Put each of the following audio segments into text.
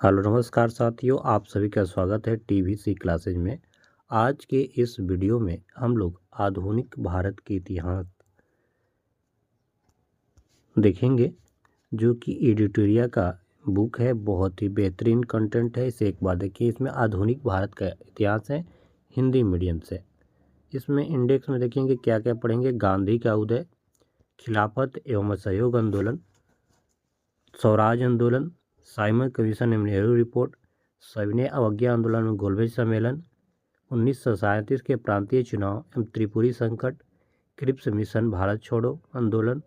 Hello नमस्कार साथियों, आप सभी का स्वागत है टीवीसी क्लासेज में। आज के इस वीडियो में हम लोग आधुनिक भारत के इतिहास देखेंगे, जो कि एडिटोरिया का बुक है। बहुत ही बेहतरीन कंटेंट है। इसे एक बार देखिए। इसमें आधुनिक भारत का इतिहास है, हिंदी मीडियम से। इसमें इंडेक्स में देखेंगे क्या क्या पढ़ेंगे। गांधी का उदय, खिलाफत एवं असहयोग आंदोलन, स्वराज आंदोलन, साइमन कमीशन एवं नेहरू रिपोर्ट, सविनय अवज्ञा आंदोलन में गोलमेज सम्मेलन, 1937 के प्रांतीय चुनाव एवं त्रिपुरी संकट, क्रिप्स मिशन भारत छोड़ो आंदोलन,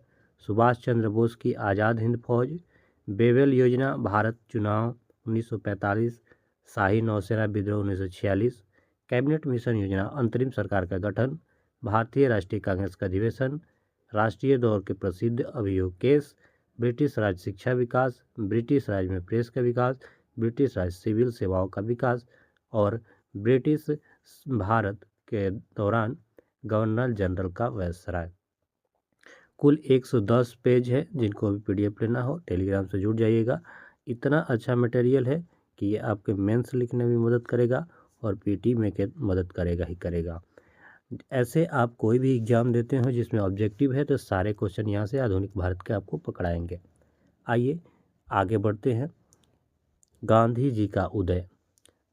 सुभाष चंद्र बोस की आज़ाद हिंद फौज, बेवेल योजना, भारत चुनाव 1945, शाही नौसेना विद्रोह 1946, कैबिनेट मिशन योजना, अंतरिम सरकार का गठन, भारतीय राष्ट्रीय कांग्रेस का अधिवेशन, राष्ट्रीय दौर के प्रसिद्ध अभियोग केस, ब्रिटिश राज शिक्षा विकास, ब्रिटिश राज में प्रेस का विकास, ब्रिटिश राज सिविल सेवाओं का विकास और ब्रिटिश भारत के दौरान गवर्नर जनरल का वायसराय। कुल 110 पेज है। जिनको भी पीडीएफ लेना हो टेलीग्राम से जुड़ जाइएगा। इतना अच्छा मटेरियल है कि ये आपके मेंस लिखने में मदद करेगा और पीटी में के मदद करेगा ही करेगा। ऐसे आप कोई भी एग्जाम देते हो जिसमें ऑब्जेक्टिव है तो सारे क्वेश्चन यहाँ से आधुनिक भारत के आपको पकड़ाएंगे। आइए आगे बढ़ते हैं। गांधी जी का उदय।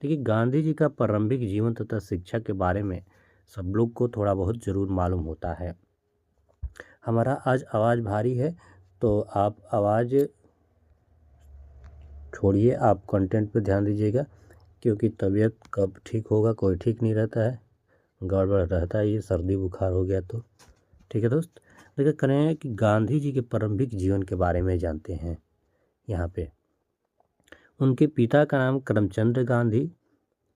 देखिए, गांधी जी का प्रारंभिक जीवन तथा शिक्षा के बारे में सब लोग को थोड़ा बहुत ज़रूर मालूम होता है। हमारा आज आवाज़ भारी है तो आप आवाज़ छोड़िए, आप कंटेंट पे ध्यान दीजिएगा, क्योंकि तबीयत कब ठीक होगा कोई ठीक नहीं रहता है। गड़बड़ रहता है, ये सर्दी बुखार हो गया तो। ठीक है दोस्त, देखिए करें कि गांधी जी के प्रारंभिक जीवन के बारे में जानते हैं। यहाँ पे उनके पिता का नाम करमचंद गांधी,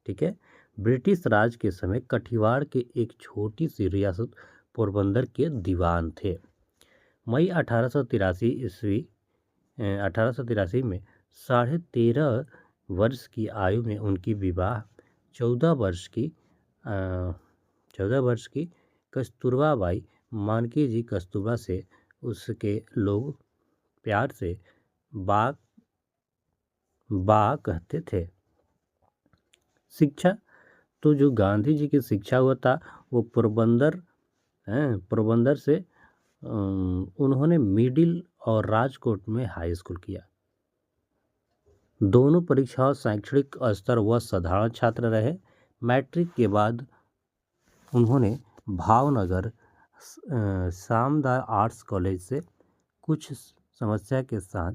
ठीक है, ब्रिटिश राज के समय कठियावाड़ के एक छोटी सी रियासत पोरबंदर के दीवान थे। मई 1883 में 13.5 वर्ष की आयु में उनकी विवाह 14 वर्ष की कस्तूरबा बाई मानकी जी कस्तूरबा से उसके लोग प्यार से बा कहते थे। शिक्षा, तो जो गांधी जी की शिक्षा हुआ था वो पोरबंदर से उन्होंने मिडिल और राजकोट में हाई स्कूल किया। दोनों परीक्षाओं शैक्षणिक स्तर व साधारण छात्र रहे। मैट्रिक के बाद उन्होंने भावनगर शामदार आर्ट्स कॉलेज से कुछ समस्या के साथ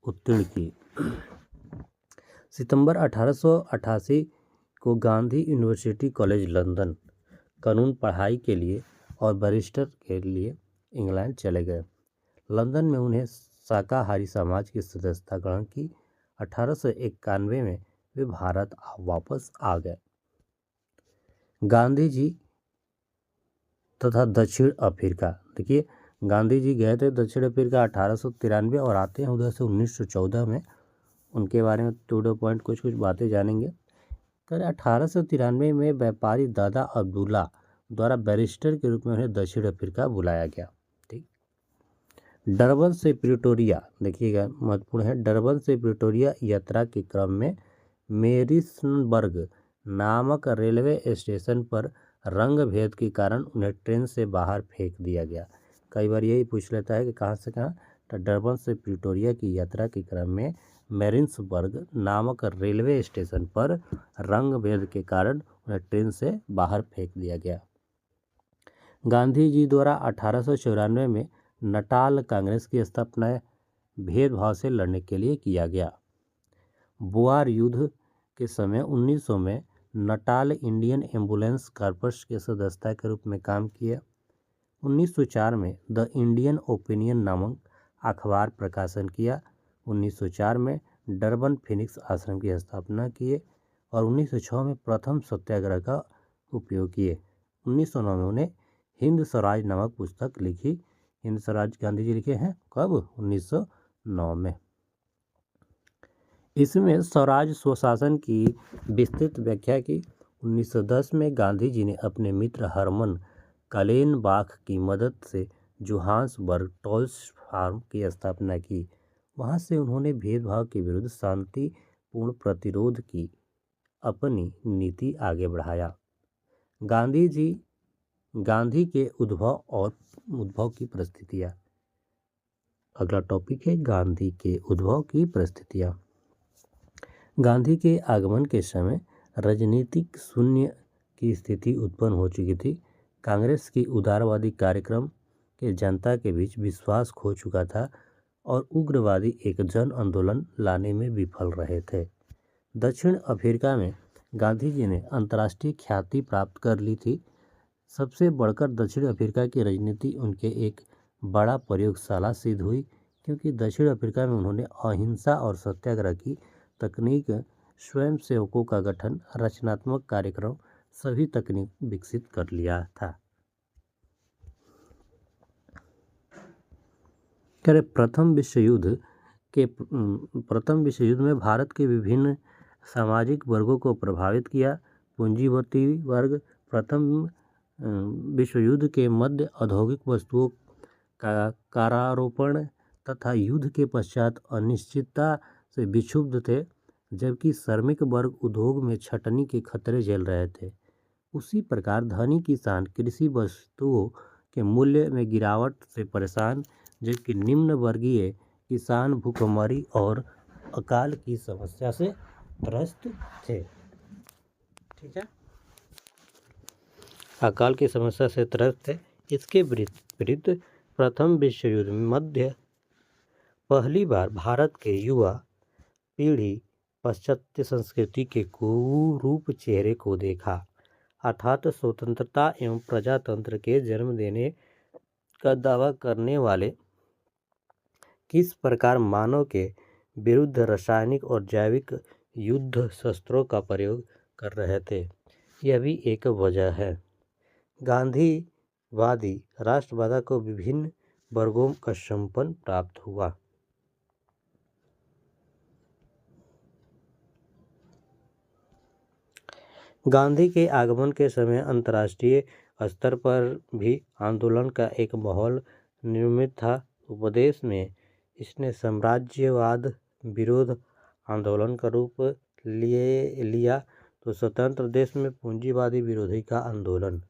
उत्तीर्ण की। सितंबर 1888 को गांधी यूनिवर्सिटी कॉलेज लंदन कानून पढ़ाई के लिए और बैरिस्टर के लिए इंग्लैंड चले गए। लंदन में उन्हें शाकाहारी समाज की सदस्यता ग्रहण की। 1891 में वे भारत वापस आ गए। गांधी जी तथा दक्षिण अफ्रीका। देखिए, गांधी जी गए थे दक्षिण अफ्रीका 1893 और आते हैं उधर से 1914 में। उनके बारे में टू द पॉइंट कुछ बातें जानेंगे। तो 1893 में व्यापारी दादा अब्दुल्ला द्वारा बैरिस्टर के रूप में उन्हें दक्षिण अफ्रीका बुलाया गया। ठीक। डरबन से प्रिटोरिया, देखिएगा महत्वपूर्ण है, डरबन से प्रिटोरिया यात्रा के क्रम में मेरिसबर्ग नामक रेलवे स्टेशन पर रंग भेद के कारण उन्हें ट्रेन से बाहर फेंक दिया गया। कई बार यही पूछ लेता है कि कहाँ से कहाँ। तो डरबन से प्रिटोरिया की यात्रा के क्रम में मेरिसबर्ग नामक रेलवे स्टेशन पर रंग भेद के कारण उन्हें ट्रेन से बाहर फेंक दिया गया। गांधी जी द्वारा 1894 में नटाल कांग्रेस की स्थापना भेदभाव से लड़ने के लिए किया गया। बोआर युद्ध के समय 1900 में नटाल इंडियन एम्बुलेंस कॉर्प्स के सदस्यता के रूप में काम किया। 1904 में द इंडियन ओपिनियन नामक अखबार प्रकाशन किया। 1904 में डरबन फिनिक्स आश्रम की स्थापना किए और 1906 में प्रथम सत्याग्रह का उपयोग किए। 1909 में उन्हें हिंद स्वराज नामक पुस्तक लिखी। हिंद स्वराज गांधी जी लिखे हैं कब? 1909 में। इसमें स्वराज स्वशासन की विस्तृत व्याख्या की। 1910 में गांधी जी ने अपने मित्र हरमन कालेनबाख की मदद से जोहान्सबर्ग टॉल्स फार्म की स्थापना की। वहां से उन्होंने भेदभाव के विरुद्ध शांति पूर्ण प्रतिरोध की अपनी नीति आगे बढ़ाया। गांधी के उद्भव की परिस्थितियाँ। अगला टॉपिक है गांधी के उद्भव की परिस्थितियाँ। गांधी के आगमन के समय राजनीतिक शून्य की स्थिति उत्पन्न हो चुकी थी। कांग्रेस की उदारवादी कार्यक्रम के जनता के बीच विश्वास खो चुका था और उग्रवादी एक जन आंदोलन लाने में विफल रहे थे। दक्षिण अफ्रीका में गांधी जी ने अंतर्राष्ट्रीय ख्याति प्राप्त कर ली थी। सबसे बढ़कर दक्षिण अफ्रीका की राजनीति उनके एक बड़ा प्रयोगशाला सिद्ध हुई, क्योंकि दक्षिण अफ्रीका में उन्होंने अहिंसा और सत्याग्रह की तकनीक, स्वयंसेवकों का गठन, रचनात्मक कार्यक्रम सभी तकनीक विकसित कर लिया था। प्रथम विश्व युद्ध में भारत के विभिन्न सामाजिक वर्गों को प्रभावित किया। पूंजीपति वर्ग प्रथम विश्व युद्ध के मध्य औद्योगिक वस्तुओं का करारोपण तथा युद्ध के पश्चात अनिश्चितता से विक्षुब्ध थे, जबकि श्रमिक वर्ग उद्योग में छंटनी के खतरे झेल रहे थे। उसी प्रकार धनी किसान कृषि वस्तुओं के मूल्य में गिरावट से परेशान, जबकि निम्न वर्गीय किसान भूखमरी और अकाल की समस्या से त्रस्त थे। ठीक है, अकाल की समस्या से त्रस्त थे। इसके विरुद्ध प्रथम विश्व युद्ध में मध्य पहली बार भारत के युवा पीढ़ी पाश्चात्य संस्कृति के कुरूप चेहरे को देखा, अर्थात स्वतंत्रता एवं प्रजातंत्र के जन्म देने का दावा करने वाले किस प्रकार मानव के विरुद्ध रासायनिक और जैविक युद्ध शस्त्रों का प्रयोग कर रहे थे। यह भी एक वजह है। गांधीवादी राष्ट्रवाद को विभिन्न वर्गों का समर्थन प्राप्त हुआ। गांधी के आगमन के समय अंतर्राष्ट्रीय स्तर पर भी आंदोलन का एक माहौल निर्मित था। उपदेश में इसने साम्राज्यवाद विरोध आंदोलन का रूप लिया तो स्वतंत्र देश में पूंजीवादी विरोधी का आंदोलन।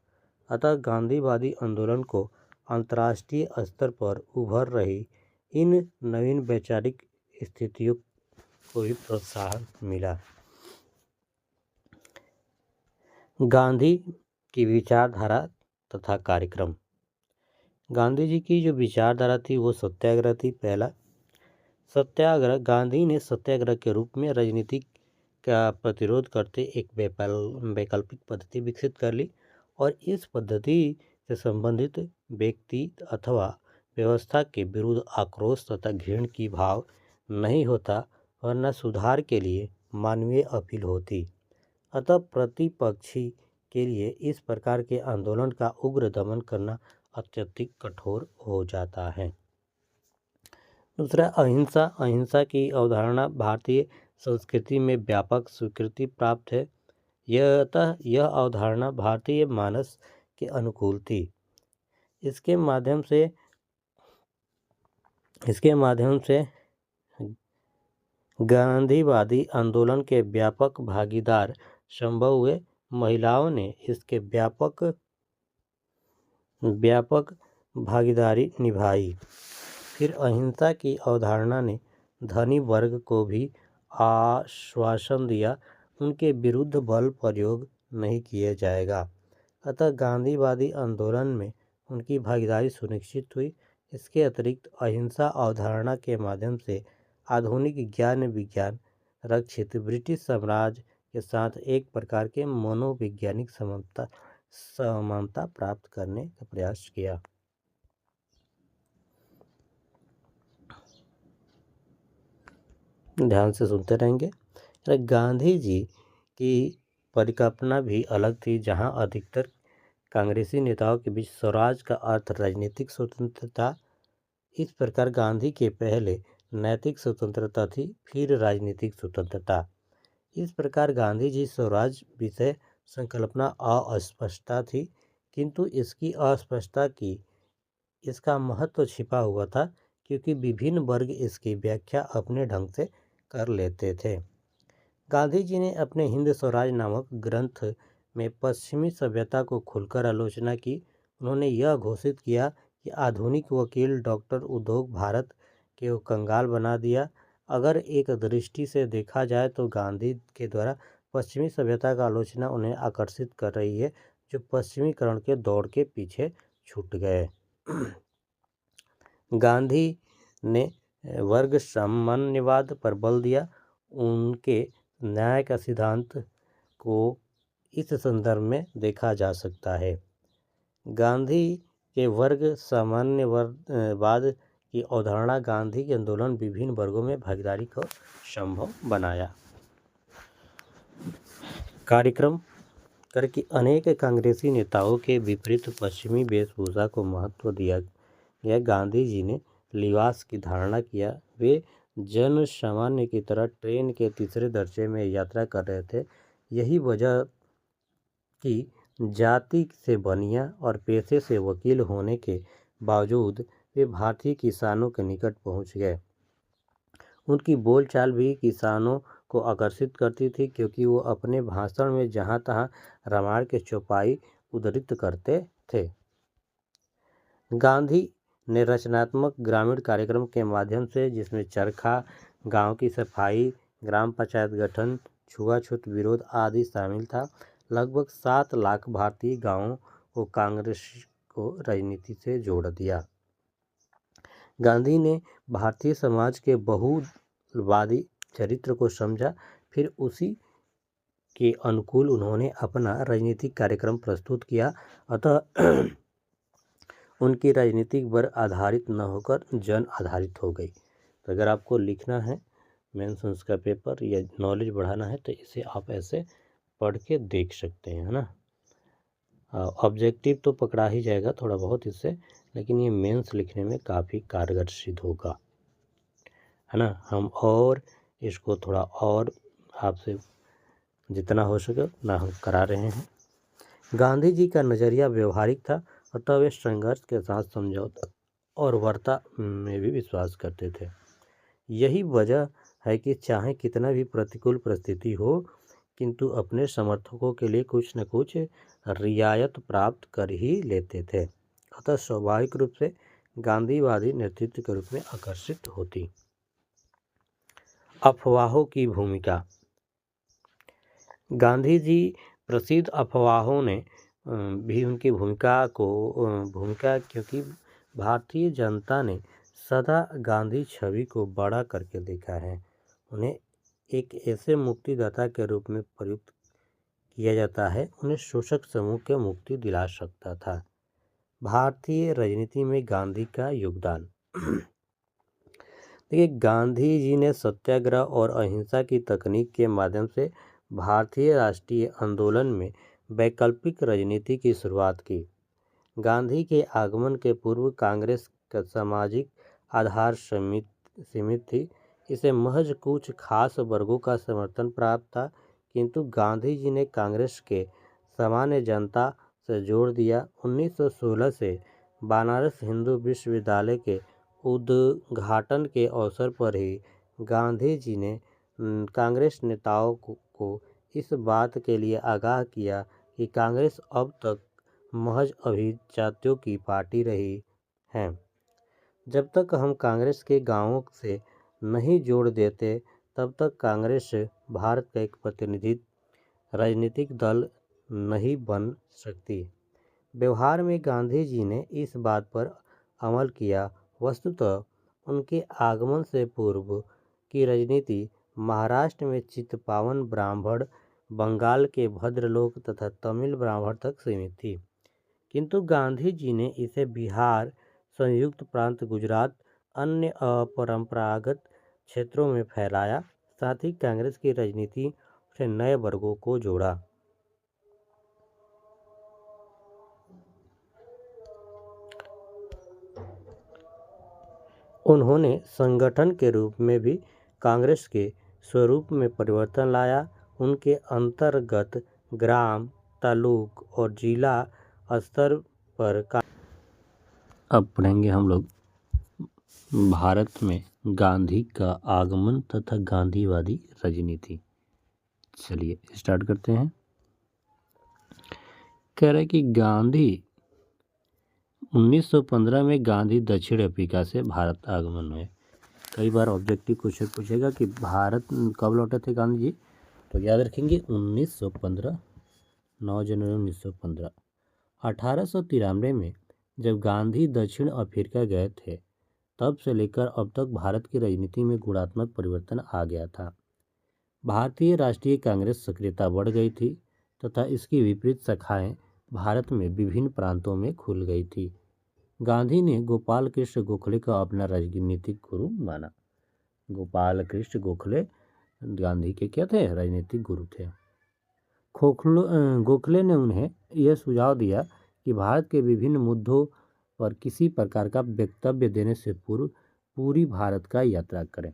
अतः गांधीवादी आंदोलन को अंतर्राष्ट्रीय स्तर पर उभर रही इन नवीन वैचारिक स्थितियों को भी प्रोत्साहन मिला। गांधी की विचारधारा तथा कार्यक्रम। गांधी जी की जो विचारधारा थी वो सत्याग्रह थी। पहला सत्याग्रह, गांधी ने सत्याग्रह के रूप में राजनीति का प्रतिरोध करते एक वैकल्पिक पद्धति विकसित कर ली और इस पद्धति से संबंधित व्यक्ति अथवा व्यवस्था के विरुद्ध आक्रोश तथा घृणा की भाव नहीं होता, वरना सुधार के लिए मानवीय अपील होती। अतः प्रतिपक्षी के लिए इस प्रकार के आंदोलन का उग्र दमन करना अत्यधिक कठोर हो जाता है। दूसरा, अहिंसा। अहिंसा की अवधारणा भारतीय संस्कृति में व्यापक स्वीकृति प्राप्त है। यह अवधारणा भारतीय मानस के अनुकूल थी। इसके माध्यम से गांधीवादी आंदोलन के व्यापक भागीदार संभव हुए। महिलाओं ने इसके व्यापक भागीदारी निभाई। फिर अहिंसा की अवधारणा ने धनी वर्ग को भी आश्वासन दिया उनके विरुद्ध बल प्रयोग नहीं किया जाएगा। अतः गांधीवादी आंदोलन में उनकी भागीदारी सुनिश्चित हुई। इसके अतिरिक्त अहिंसा अवधारणा के माध्यम से आधुनिक ज्ञान विज्ञान रक्षित ब्रिटिश साम्राज्य के साथ एक प्रकार के मनोवैज्ञानिक समानता प्राप्त करने का प्रयास किया। ध्यान से सुनते रहेंगे। गांधी जी की परिकल्पना भी अलग थी, जहां अधिकतर कांग्रेसी नेताओं के बीच स्वराज का अर्थ राजनीतिक स्वतंत्रता। इस प्रकार गांधी के पहले नैतिक स्वतंत्रता थी, फिर राजनीतिक स्वतंत्रता। इस प्रकार गांधी जी स्वराज विषय संकल्पना अस्पष्टता थी, किंतु इसकी अस्पष्टता की इसका महत्व छिपा हुआ था, क्योंकि विभिन्न वर्ग इसकी व्याख्या अपने ढंग से कर लेते थे। गांधी जी ने अपने हिंद स्वराज नामक ग्रंथ में पश्चिमी सभ्यता को खुलकर आलोचना की। उन्होंने यह घोषित किया कि आधुनिक वकील डॉक्टर उद्योग भारत के कंगाल बना दिया। अगर एक दृष्टि से देखा जाए तो गांधी के द्वारा पश्चिमी सभ्यता का आलोचना उन्हें आकर्षित कर रही है, जो पश्चिमीकरण के दौड़ के पीछे छूट गए। गांधी ने वर्ग साम्यवाद पर बल दिया। उनके न्याय का सिद्धांत को इस संदर्भ में देखा जा सकता है। गांधी के वर्ग साम्यवाद की अवधारणा गांधी के आंदोलन विभिन्न वर्गों में भागीदारी को संभव बनाया। कार्यक्रम करके अनेक कांग्रेसी नेताओं के विपरीत पश्चिमी वेशभूषा को महत्व दिया गया। गांधी जी ने लिबास की धारणा किया। वे जन सामान्य की तरह ट्रेन के तीसरे दर्जे में यात्रा कर रहे थे। यही वजह कि जाति से बनिया और पेशे से वकील होने के बावजूद वे भारतीय किसानों के निकट पहुंच गए। उनकी बोलचाल भी किसानों को आकर्षित करती थी, क्योंकि वो अपने भाषण में जहाँ तहाँ रामायण के चौपाई उद्धृत करते थे। गांधी ने रचनात्मक ग्रामीण कार्यक्रम के माध्यम से, जिसमें चरखा, गांव की सफाई, ग्राम पंचायत गठन, छुआछूत विरोध आदि शामिल था, लगभग 7 लाख भारतीय गांवों को कांग्रेस को राजनीति से जोड़ दिया। गांधी ने भारतीय समाज के बहुलवादी चरित्र को समझा। फिर उसी के अनुकूल उन्होंने अपना राजनीतिक कार्यक्रम प्रस्तुत किया। अतः उनकी राजनीतिक वर्ग आधारित न होकर जन आधारित हो गई। तो अगर आपको लिखना है मेंस का पेपर या नॉलेज बढ़ाना है तो इसे आप ऐसे पढ़ के देख सकते हैं, है ना। ऑब्जेक्टिव तो पकड़ा ही जाएगा थोड़ा बहुत इससे, लेकिन ये मेंस लिखने में काफ़ी कारगर सिद्ध होगा, है ना। हम और इसको थोड़ा और आपसे जितना हो सके उतना हम करा रहे हैं। गांधी जी का नज़रिया व्यवहारिक था, अतः वे संघर्ष के साथ समझौता और वार्ता में भी विश्वास करते थे। यही वजह है कि चाहे कितना भी प्रतिकूल परिस्थिति हो, किंतु अपने समर्थकों के लिए कुछ न कुछ रियायत प्राप्त कर ही लेते थे। अतः स्वाभाविक रूप से गांधीवादी नेतृत्व के रूप में आकर्षित होती। अफवाहों की भूमिका। गांधी जी प्रसिद्ध अफवाहों ने भी उनकी भूमिका क्योंकि भारतीय जनता ने सदा गांधी छवि को बड़ा करके देखा है। उन्हें एक ऐसे मुक्तिदाता के रूप में प्रयुक्त किया जाता है, उन्हें शोषक समूह के मुक्ति दिला सकता था। भारतीय राजनीति में गांधी का योगदान। देखिए, गांधी जी ने सत्याग्रह और अहिंसा की तकनीक के माध्यम से भारतीय राष्ट्रीय आंदोलन में वैकल्पिक राजनीति की शुरुआत की। गांधी के आगमन के पूर्व कांग्रेस का सामाजिक आधार सीमित थी। इसे महज कुछ खास वर्गों का समर्थन प्राप्त था, किंतु गांधी जी ने कांग्रेस के सामान्य जनता से जोड़ दिया। 1916 से बनारस हिंदू विश्वविद्यालय के उद्घाटन के अवसर पर ही गांधी जी ने कांग्रेस नेताओं को इस बात के लिए आगाह किया कि कांग्रेस अब तक महज अभिजातियों की पार्टी रही है। जब तक हम कांग्रेस के गांवों से नहीं जोड़ देते, तब तक कांग्रेस भारत का एक प्रतिनिधित्व राजनीतिक दल नहीं बन सकती। व्यवहार में गांधी जी ने इस बात पर अमल किया। वस्तुतः उनके आगमन से पूर्व की राजनीति महाराष्ट्र में चित्पावन ब्राह्मण, बंगाल के भद्रलोक तथा तमिल ब्राह्मण तक सीमित थी, किंतु गांधी जी ने इसे बिहार, संयुक्त प्रांत गुजरात, अन्य अपरंपरागत क्षेत्रों में फैलाया। साथ ही कांग्रेस की राजनीति से नए वर्गों को जोड़ा। उन्होंने संगठन के रूप में भी कांग्रेस के स्वरूप में परिवर्तन लाया। उनके अंतर्गत ग्राम, तालुक और जिला स्तर पर अब पढ़ेंगे हम लोग भारत में गांधी का आगमन तथा गांधीवादी राजनीति। चलिए स्टार्ट करते हैं। कह रहे कि गांधी 1915 में गांधी दक्षिण अफ्रीका से भारत आगमन हुए। कई बार ऑब्जेक्टिव क्वेश्चन पूछेगा कि भारत कब लौटे थे गांधी जी, तो याद रखेंगे 1915, 9 जनवरी 1915। 1893 में जब गांधी दक्षिण अफ्रीका गए थे, तब से लेकर अब तक भारत की राजनीति में गुणात्मक परिवर्तन आ गया था। भारतीय राष्ट्रीय कांग्रेस सक्रियता बढ़ गई थी तथा इसकी विपरीत शाखाएं भारत में विभिन्न प्रांतों में खुल गई थी। गांधी ने गोपाल कृष्ण गोखले को अपना राजनीतिक गुरु माना। गोपाल कृष्ण गोखले गांधी के क्या थे? राजनीतिक गुरु थे। गोखले ने उन्हें यह सुझाव दिया कि भारत के विभिन्न मुद्दों पर किसी प्रकार का वक्तव्य देने से पूर्व पूरी भारत का यात्रा करें।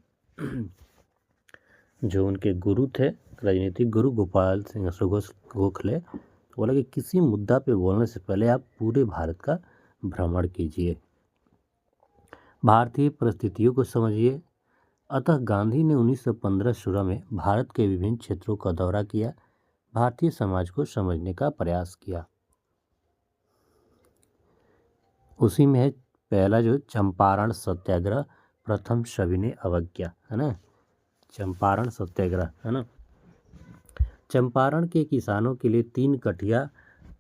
जो उनके गुरु थे, राजनीतिक गुरु गोपाल सिंह गोखले, बोला कि किसी मुद्दा पे बोलने से पहले आप पूरे भारत का भ्रमण कीजिए, भारतीय परिस्थितियों को समझिए। अतः गांधी ने 1915 शुरू में भारत के विभिन्न क्षेत्रों का दौरा किया, भारतीय समाज को समझने का प्रयास किया। उसी में है पहला जो चंपारण सत्याग्रह, प्रथम सविनय अवज्ञा, है ना, चंपारण सत्याग्रह, है ना। चंपारण के किसानों के लिए 3 कठिया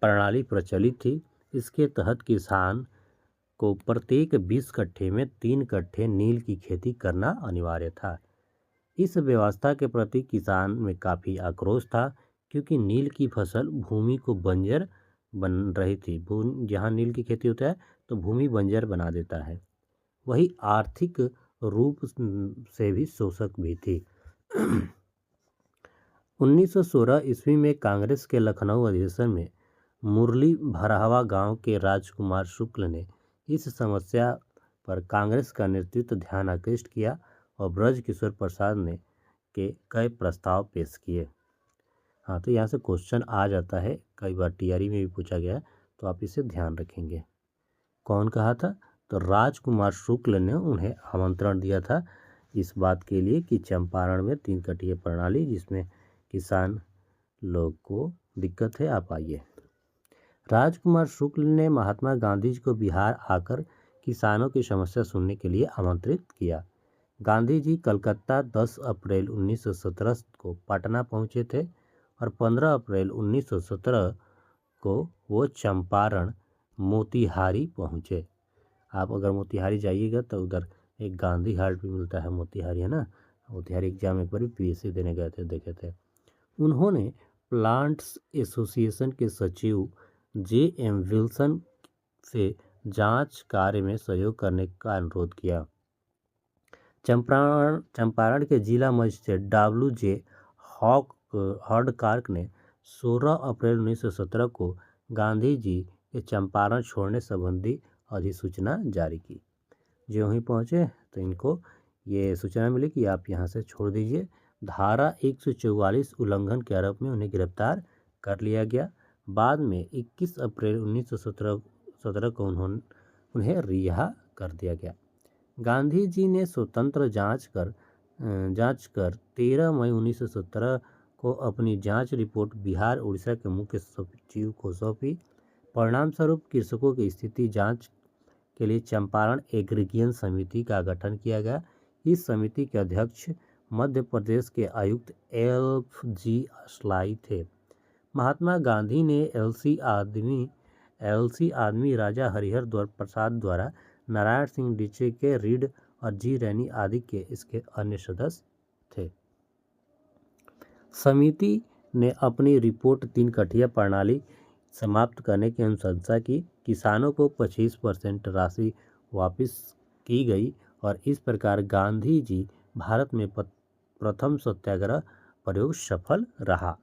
प्रणाली प्रचलित थी। इसके तहत किसान को प्रत्येक 20 कट्ठे में 3 कट्ठे नील की खेती करना अनिवार्य था। इस व्यवस्था के प्रति किसान में काफ़ी आक्रोश था, क्योंकि नील की फसल भूमि को बंजर बन रही थी। जहाँ नील की खेती होता है तो भूमि बंजर बना देता है, वही आर्थिक रूप से भी शोषक भी थी। 1916 ईस्वी में कांग्रेस के लखनऊ अधिवेशन में मुरली भरावा गांव के राजकुमार शुक्ल ने इस समस्या पर कांग्रेस का नेतृत्व ध्यान आकृष्ट किया और ब्रज किशोर प्रसाद ने के कई प्रस्ताव पेश किए। हाँ, तो यहाँ से क्वेश्चन आ जाता है, कई बार टीआरई में भी पूछा गया है, तो आप इसे ध्यान रखेंगे। कौन कहा था? तो राजकुमार शुक्ल ने उन्हें आमंत्रण दिया था इस बात के लिए कि चंपारण में 3 कट्ठे प्रणाली, जिसमें किसान लोग को दिक्कत है, आप आइए। राजकुमार शुक्ल ने महात्मा गांधी जी को बिहार आकर किसानों की समस्या सुनने के लिए आमंत्रित किया। गांधी जी कलकत्ता 10 अप्रैल 1917 को पटना पहुंचे थे और 15 अप्रैल 1917 को वो चंपारण मोतिहारी पहुंचे। आप अगर मोतिहारी जाइएगा तो उधर एक गांधी हाट भी मिलता है, मोतिहारी, है ना। मोतिहारी एग्जाम एक बार पीएससी देने गए थे, देखे थे। उन्होंने प्लांट्स एसोसिएशन के सचिव जे.एम. विल्सन से जांच कार्य में सहयोग करने का अनुरोध किया। चंपारण के जिला मजिस्ट्रेट डब्ल्यू.जे. हॉडकार्क ने 16 अप्रैल 1917 को गांधी जी के चंपारण छोड़ने संबंधी अधिसूचना जारी की। जो वहीं पहुंचे तो इनको ये सूचना मिली कि आप यहाँ से छोड़ दीजिए। धारा 144 उल्लंघन के आरोप में उन्हें गिरफ्तार कर लिया गया। बाद में 21 अप्रैल 1917 को उन्हें रिहा कर दिया गया। गांधी जी ने स्वतंत्र जांच कर 13 मई 1917 को अपनी जांच रिपोर्ट बिहार उड़ीसा के मुख्य सचिव को सौंपी। परिणाम स्वरूप कृषकों की स्थिति जांच के लिए चंपारण एग्रीगेशन समिति का गठन किया गया। इस समिति के अध्यक्ष मध्य प्रदेश के आयुक्त एल.जी. असलाई थे। महात्मा गांधी ने एलसी आदमी राजा हरिहर प्रसाद द्वारा नारायण सिंह डीचे के रीड और जी रैनी आदि के इसके अन्य सदस्य थे। समिति ने अपनी रिपोर्ट 3 कट्ठिया प्रणाली समाप्त करने की अनुशंसा की। किसानों को 25% राशि वापस की गई और इस प्रकार गांधी जी भारत में प्रथम सत्याग्रह प्रयोग सफल रहा।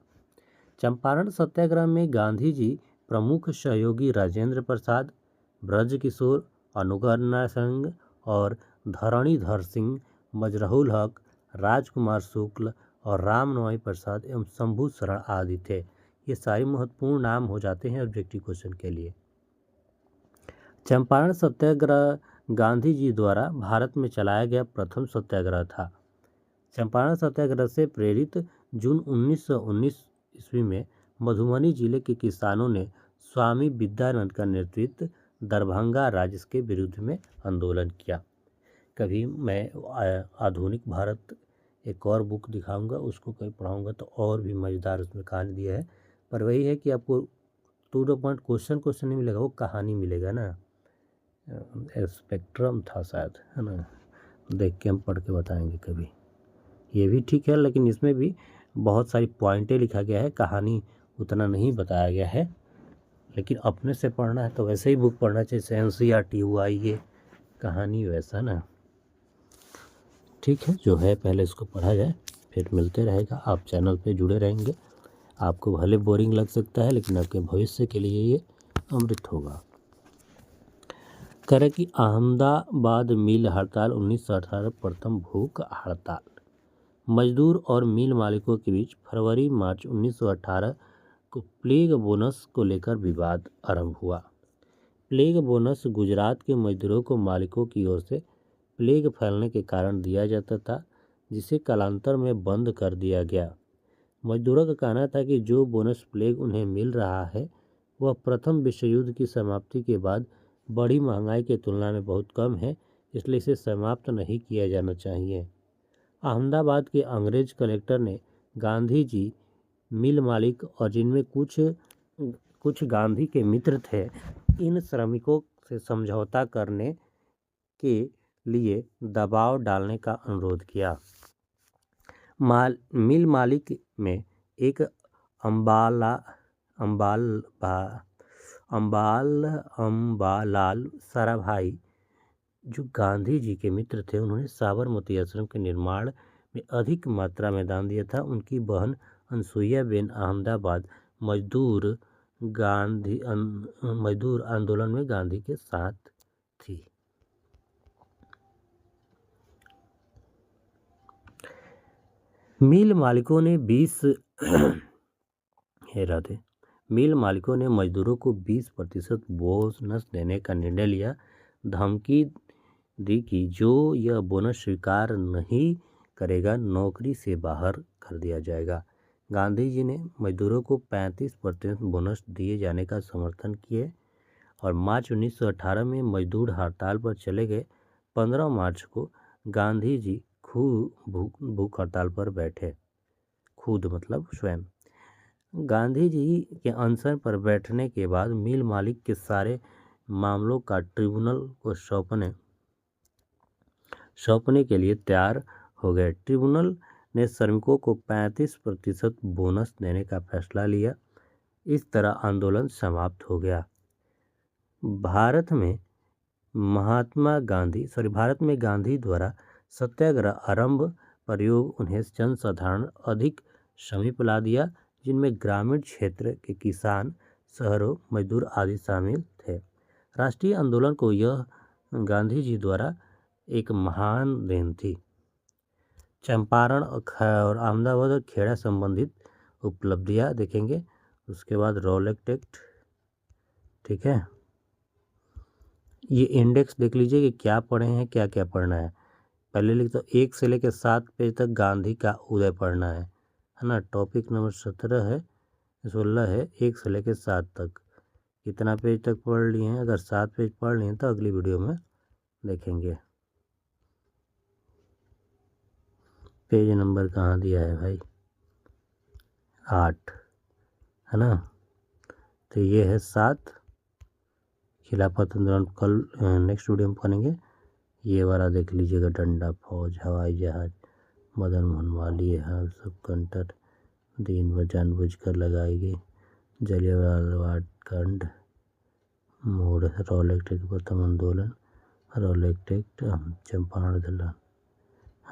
चंपारण सत्याग्रह में गांधी जी प्रमुख सहयोगी राजेंद्र प्रसाद, ब्रज किशोर, अनुगणना सिंह और धरणीधर सिंह, मजरूल हक, राजकुमार शुक्ल और रामनोई प्रसाद एवं शंभू शरण आदि थे। ये सारे महत्वपूर्ण नाम हो जाते हैं ऑब्जेक्टिव क्वेश्चन के लिए। चंपारण सत्याग्रह गांधी जी द्वारा भारत में चलाया गया प्रथम सत्याग्रह था। चंपारण सत्याग्रह से प्रेरित जून 1919 ईस्वी में मधुबनी जिले के किसानों ने स्वामी विद्यानंद का नेतृत्व दरभंगा राज्य के विरुद्ध में आंदोलन किया। कभी मैं आधुनिक भारत एक और बुक दिखाऊंगा, उसको कहीं पढ़ाऊंगा तो और भी मज़ेदार उसमें कहानी दिया है। पर वही है कि आपको टू द पॉइंट क्वेश्चन नहीं मिलेगा, वो कहानी मिलेगा ना। स्पेक्ट्रम था शायद, है ना, देख के हम पढ़ के बताएंगे कभी। ये भी ठीक है, लेकिन इसमें भी बहुत सारी पॉइंटें लिखा गया है, कहानी उतना नहीं बताया गया है। लेकिन अपने से पढ़ना है तो वैसे ही बुक पढ़ना चाहिए, NCERT हुआ ये, कहानी वैसा ना। ठीक है, जो है पहले इसको पढ़ा जाए, फिर मिलते रहेगा। आप चैनल पे जुड़े रहेंगे। आपको भले बोरिंग लग सकता है, लेकिन आपके भविष्य के लिए ये अमृत होगा। करें कि अहमदाबाद मिल हड़ताल 1918 प्रथम भूख हड़ताल। मजदूर और मिल मालिकों के बीच फरवरी मार्च 1918 को प्लेग बोनस को लेकर विवाद आरंभ हुआ। प्लेग बोनस गुजरात के मजदूरों को मालिकों की ओर से प्लेग फैलने के कारण दिया जाता था, जिसे कालांतर में बंद कर दिया गया। मजदूरों का कहना था कि जो बोनस प्लेग उन्हें मिल रहा है वह प्रथम विश्व युद्ध की समाप्ति के बाद बड़ी महंगाई की तुलना में बहुत कम है, इसलिए इसे समाप्त नहीं किया जाना चाहिए। अहमदाबाद के अंग्रेज कलेक्टर ने गांधी जी, मिल मालिक और जिनमें कुछ गांधी के मित्र थे, इन श्रमिकों से समझौता करने के लिए दबाव डालने का अनुरोध किया। मिल मालिक में एक अम्बालाल साराभाई, जो गांधी जी के मित्र थे, उन्होंने साबरमती आश्रम के निर्माण में अधिक मात्रा में दान दिया था। उनकी बहन अनसुईया बेन अहमदाबाद मजदूर आंदोलन में गांधी के साथ थी। मिल मालिकों ने मजदूरों को 20% बोनस देने का निर्णय लिया। धमकी दी कि जो यह बोनस स्वीकार नहीं करेगा नौकरी से बाहर कर दिया जाएगा। गांधी जी ने मजदूरों को 35% बोनस दिए जाने का समर्थन किए और मार्च 1918 में मजदूर हड़ताल पर चले गए। 15 मार्च को गांधी जी भूख हड़ताल पर बैठे। खुद मतलब स्वयं। गांधी जी के अनशन पर बैठने के बाद मिल मालिक के सारे मामलों का ट्रिब्यूनल को सौंपने के लिए तैयार हो गए। ट्रिब्यूनल ने श्रमिकों को 35% बोनस देने का फैसला लिया। इस तरह आंदोलन समाप्त हो गया। भारत में गांधी द्वारा सत्याग्रह आरंभ प्रयोग उन्हें जनसाधारण अधिक समीप ला दिया, जिनमें ग्रामीण क्षेत्र के किसान, शहरों, मजदूर आदि शामिल थे। राष्ट्रीय आंदोलन को यह गांधी जी द्वारा एक महान देन थी। चंपारण और अहमदाबाद और खेड़ा संबंधित उपलब्धियां देखेंगे। उसके बाद रॉलेट एक्ट, ठीक है। ये इंडेक्स देख लीजिए कि क्या पढ़े हैं, क्या क्या पढ़ना है। पहले लिख तो 1 से लेकर 7 पेज तक गांधी का उदय पढ़ना है ना। टॉपिक नंबर 16 है 1 से लेकर 7 तक। कितना पेज तक पढ़ लिए हैं? अगर 7 पेज पढ़ लिए हैं तो अगली वीडियो में देखेंगे। पेज नंबर कहाँ दिया है भाई? 8 है ना। तो ये है 7। खिलाफत आंदोलन कल नेक्स्ट वीडियो में पढ़ेंगे। ये वाला देख लीजिएगा, डंडा, फौज, हवाई जहाज, मदन मोहन मालवीय, सब कंटर, दिन व जानबूझकर लगाई गई, जलियांवाला बाग कांड, मोड़, रॉलेट एक्ट प्रथम आंदोलन, रॉलेट एक्ट, चंपारण आंदोलन।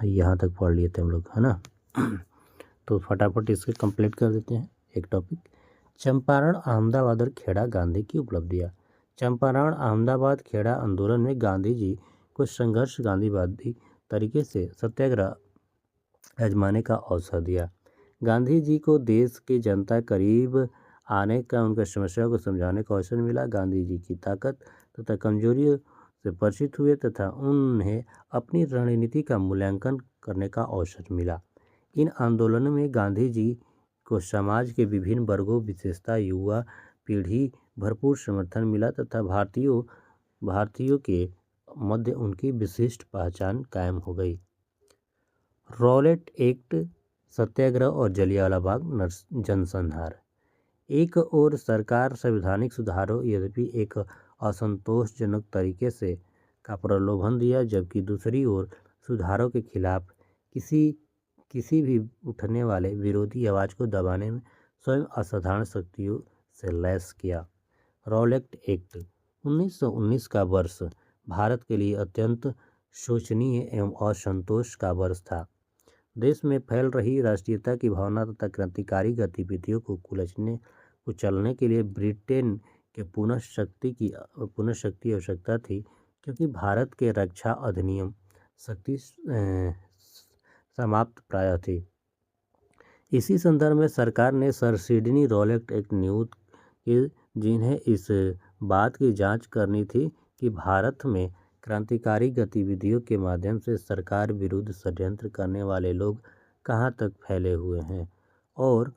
यहाँ तक पढ़ लिए थे हम लोग, है ना। तो फटाफट इसके कंप्लीट कर देते हैं। एक टॉपिक, चंपारण, अहमदाबाद और खेड़ा गांधी की उपलब्धियाँ। चंपारण, अहमदाबाद, खेड़ा आंदोलन में गांधी जी को संघर्ष गांधीवादी तरीके से सत्याग्रह आजमाने का अवसर दिया। गांधी जी को देश की जनता करीब आने का, उनकी समस्याओं को समझाने का अवसर मिला। गांधी जी की ताकत तथा कमजोरियों से परिचित हुए तथा उन्हें अपनी रणनीति का मूल्यांकन करने का अवसर मिला। इन आंदोलनों में गांधी जी को समाज के विभिन्न वर्गों, विशेषता युवा पीढ़ी भरपूर समर्थन मिला तथा भारतीयों के मध्य उनकी विशिष्ट पहचान कायम हो गई। रॉलेट एक्ट, सत्याग्रह और जलियांवाला बाग जनसंहार। एक ओर सरकार संवैधानिक सुधारों यद्यपि एक असंतोषजनक तरीके से का प्रलोभन दिया, जबकि दूसरी ओर सुधारों के खिलाफ किसी भी उठने वाले विरोधी आवाज़ को दबाने में स्वयं असाधारण शक्तियों से लैस किया। रॉलेट एक्ट 1919 का वर्ष भारत के लिए अत्यंत शोचनीय एवं असंतोष का वर्ष था। देश में फैल रही राष्ट्रीयता की भावना तथा क्रांतिकारी गतिविधियों को कुचलने के लिए ब्रिटेन के पुनः शक्ति आवश्यकता थी, क्योंकि भारत के रक्षा अधिनियम शक्ति समाप्त प्राय थी। इसी संदर्भ में सरकार ने सर सिडनी रॉलेट एक्ट नियुक्त किए, जिन्हें इस बात की जांच करनी थी कि भारत में क्रांतिकारी गतिविधियों के माध्यम से सरकार विरुद्ध षड्यंत्र करने वाले लोग कहां तक फैले हुए हैं और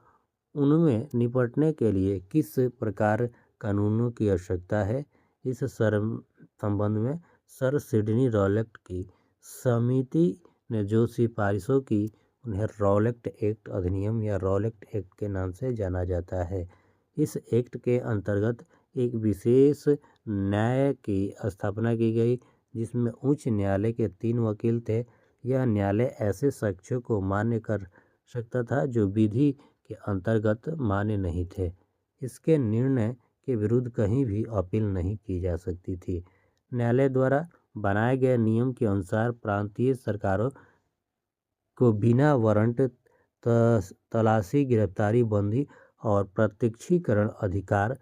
उनमें निपटने के लिए किस प्रकार कानूनों की आवश्यकता है। इस संबंध में सर सिडनी रॉलेट की समिति ने जो सिफारिशों की, उन्हें रॉलेट एक्ट अधिनियम या रॉलेट एक्ट के नाम से जाना जाता है। इस एक्ट के अंतर्गत एक विशेष न्याय की स्थापना की गई, जिसमें उच्च न्यायालय के 3 वकील थे। यह न्यायालय ऐसे साक्ष्यों को मान्य कर सकता था जो विधि के अंतर्गत मान्य नहीं थे। इसके निर्णय के विरुद्ध कहीं भी अपील नहीं की जा सकती थी। न्यायालय द्वारा बनाए गए नियम के अनुसार प्रांतीय सरकारों को बिना वारंट तलाशी, गिरफ्तारी, बंदी और प्रत्यक्षीकरण अधिकार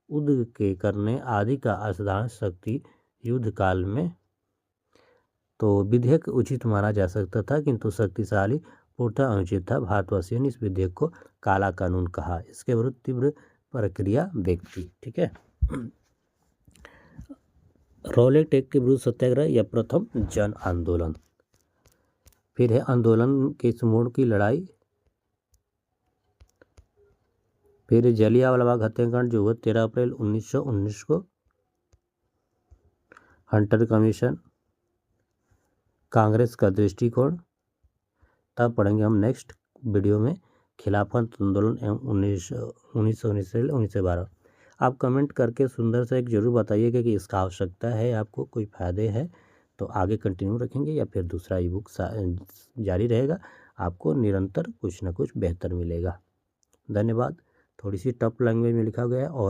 युद्ध के करने आदि का असाधारण शक्ति युद्ध काल में तो विधेयक उचित माना जा सकता था, किंतु शक्तिशाली पूर्णतः अनुचित था। भारतवासियों ने इस विधेयक को काला कानून कहा। इसके विरुद्ध तीव्र प्रक्रिया व्यक्ति। ठीक है। रॉलेट एक्ट के विरुद्ध सत्याग्रह या प्रथम जन आंदोलन। फिर है आंदोलन के इस मोड़ की लड़ाई। फिर जलियांवाला बाग हत्याकांड जो हुआ 13 अप्रैल 1919 को। हंटर कमीशन, कांग्रेस का दृष्टिकोण, तब पढ़ेंगे हम नेक्स्ट वीडियो में खिलाफत आंदोलन एवं 1919 से 1912। आप कमेंट करके सुंदर से एक जरूर बताइएगा कि इसका आवश्यकता है, आपको कोई फायदे है तो आगे कंटिन्यू रखेंगे या फिर दूसरा ई बुक जारी रहेगा। आपको निरंतर कुछ ना कुछ बेहतर मिलेगा। धन्यवाद। थोड़ी सी टफ लैंग्वेज में लिखा गया है और